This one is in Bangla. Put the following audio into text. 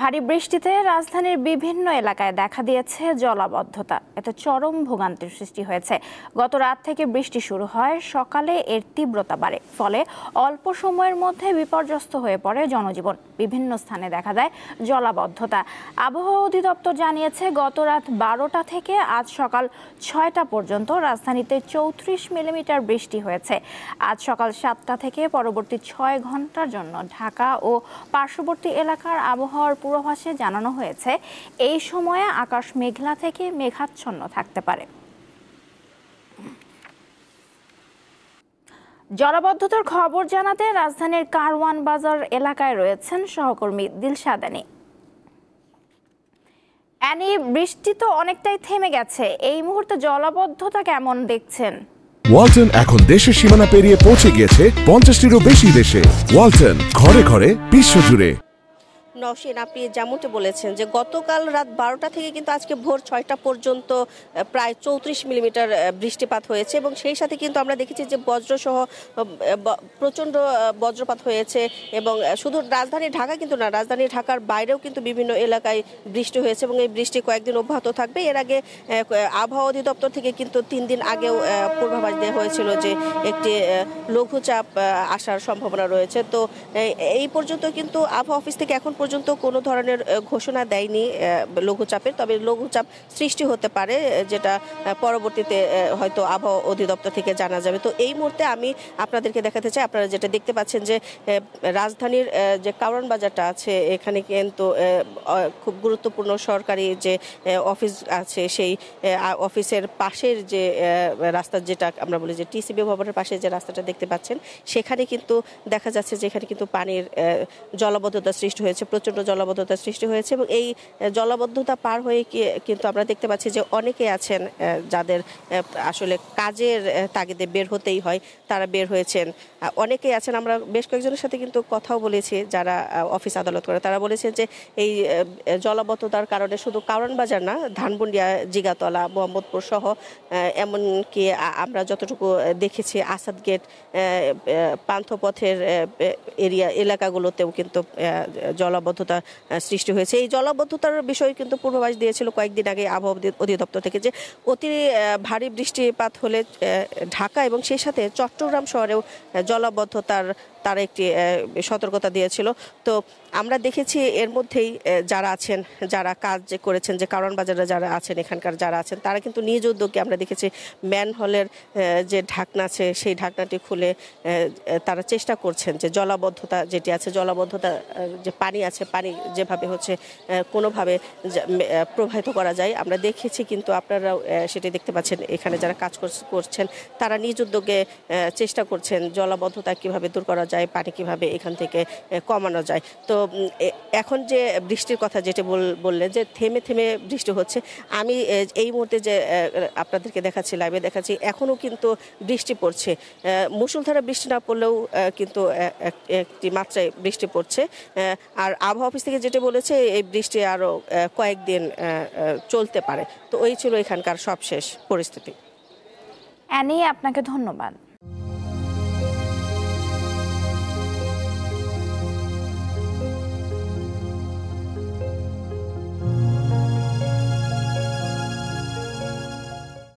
ভারী বৃষ্টিতে রাজধানীর বিভিন্ন এলাকায় দেখা দিয়েছে জলাবদ্ধতা। এতে চরম ভোগান্তির সৃষ্টি হয়েছে। গত রাত থেকে বৃষ্টি শুরু হয়, সকালে এর তীব্রতা বাড়ে, ফলে অল্প সময়ের মধ্যে বিপর্যস্ত হয়ে পড়ে জনজীবন। বিভিন্ন স্থানে দেখা দেয় জলাবদ্ধতা। আবহাওয়া অধিদপ্তর জানিয়েছে, গত রাত 12টা থেকে আজ সকাল 6টা পর্যন্ত রাজধানীতে 34 মিলিমিটার বৃষ্টি হয়েছে। আজ সকাল 7টা থেকে পরবর্তী 6 ঘন্টার জন্য ঢাকা ও পার্শ্ববর্তী এলাকার আবহাওয়ার পূর্বাভাসে জানানো হয়েছে, এই সময়ে আকাশ মেঘলা থেকে মেঘাচ্ছন্ন থাকতে পারে। জলাবদ্ধতার খবর জানাতে রাজধানীর কারওয়ান বাজার এলাকায় রয়েছেন সহকর্মী দিলশাদ আনী। আনী, বৃষ্টি তো অনেকটাই থেমে গেছে, এই মুহূর্তে জলাবদ্ধতা কেমন দেখছেন? ওয়ালটন এখন দেশের সীমানা পেরিয়ে পৌঁছে গিয়েছে 50টিরও বেশি দেশে। ওয়ালটন, ঘরে ঘরে, বিশ্বজুড়ে। নওশীন, আপনি যেমনটি বলেছেন যে গতকাল রাত 12টা থেকে কিন্তু আজকে ভোর 6টা পর্যন্ত প্রায় 34 মিলিমিটার বৃষ্টিপাত হয়েছে এবং সেই সাথে কিন্তু আমরা দেখেছি যে বজ্রসহ প্রচণ্ড বজ্রপাত হয়েছে। এবং শুধু রাজধানী ঢাকা কিন্তু না, রাজধানী ঢাকার বাইরেও কিন্তু বিভিন্ন এলাকায় বৃষ্টি হয়েছে এবং এই বৃষ্টি কয়েকদিন অব্যাহত থাকবে। এর আগে আবহাওয়া অধিদপ্তর থেকে কিন্তু 3 দিন আগেও পূর্বাভাস দেওয়া হয়েছিল যে একটি লঘুচাপ আসার সম্ভাবনা রয়েছে। তো এই পর্যন্ত কিন্তু আবহাওয়া অফিস থেকে এখন পর্যন্ত কোনো ধরনের ঘোষণা দেয়নি লঘুচাপের, তবে লঘুচাপ সৃষ্টি হতে পারে, যেটা পরবর্তীতে হয়তো আবহাওয়া অধিদপ্তর থেকে জানা যাবে। তো এই মুহূর্তে আমি আপনাদেরকে দেখাতে চাই, আপনারা যেটা দেখতে পাচ্ছেন যে রাজধানীর যে কারওয়ান বাজারটা আছে, এখানে কিন্তু খুব গুরুত্বপূর্ণ সরকারি যে অফিস আছে, সেই অফিসের পাশের যে রাস্তা, যেটা আমরা বলি যে টিসিবি ভবনের পাশে যে রাস্তাটা দেখতে পাচ্ছেন, সেখানে কিন্তু দেখা যাচ্ছে যে এখানে কিন্তু পানির জলাবদ্ধতা সৃষ্টি হয়েছে, প্রচণ্ড জলাবদ্ধতার সৃষ্টি হয়েছে। এবং এই জলাবদ্ধতা পার হয়ে কিন্তু আমরা দেখতে পাচ্ছি যে অনেকে আছেন যাদের আসলে কাজের তাগিদে বের হতেই হয়, তারা বের হয়েছেন। অনেকেই আছেন, আমরা বেশ কয়েকজনের সাথে কিন্তু কথাও বলেছি যারা অফিস আদালত করে, তারা বলেছে যে এই জলাবদ্ধতার কারণে শুধু কারওয়ান বাজার না, ধানমন্ডিয়া, জিগাতলা, মোহাম্মদপুর সহ এমনকি আমরা যতটুকু দেখেছি আসাদ গেট, পান্থপথের এলাকাগুলোতেও কিন্তু জলাবদ্ধতা সৃষ্টি হয়েছে। এই জলাবদ্ধতার বিষয়ে কিন্তু পূর্বাভাস দিয়েছিল কয়েকদিন আগে আবহাওয়া অধিদপ্তর থেকে, যে অতি ভারী বৃষ্টিপাত হলে ঢাকা এবং সেই সাথে চট্টগ্রাম শহরেও জলাবদ্ধতার তারা একটি সতর্কতা দিয়েছিল। তো আমরা দেখেছি এর মধ্যেই যারা আছেন, যারা কাজ করেছেন, যে কারওয়ান বাজারে যারা আছেন, এখানকার যারা আছেন, তারা কিন্তু নিজ উদ্যোগে আমরা দেখেছি ম্যানহোলের যে ঢাকনা আছে, সেই ঢাকনাটি খুলে তারা চেষ্টা করছেন যে জলাবদ্ধতা যেটি আছে, জলাবদ্ধতা যে পানি আছে, পানি যেভাবে হচ্ছে কোনোভাবে প্রবাহিত করা যায় আমরা দেখেছি। কিন্তু আপনারা সেটি দেখতে পাচ্ছেন, এখানে যারা কাজ করছেন তারা নিজ উদ্যোগে চেষ্টা করছেন জলাবদ্ধতা কিভাবে দূর করা যায়, পানি কিভাবে এখান থেকে কমানো যায়। তো এখন যে বৃষ্টির কথা যেটা বললেন যে থেমে থেমে বৃষ্টি হচ্ছে, আমি এই মুহূর্তে যে আপনাদেরকে দেখাচ্ছি, লাইভে দেখাচ্ছি, এখনও কিন্তু বৃষ্টি পড়ছে। মুষলধারে বৃষ্টি না পড়লেও কিন্তু একটি মাত্রায় বৃষ্টি পড়ছে। আর আবহাওয়া অফিস থেকে যেটা বলেছে, এই বৃষ্টি আরও কয়েকদিন চলতে পারে। তো ওই ছিল এখানকার সবশেষ পরিস্থিতি। অ্যানি, আপনাকে ধন্যবাদ।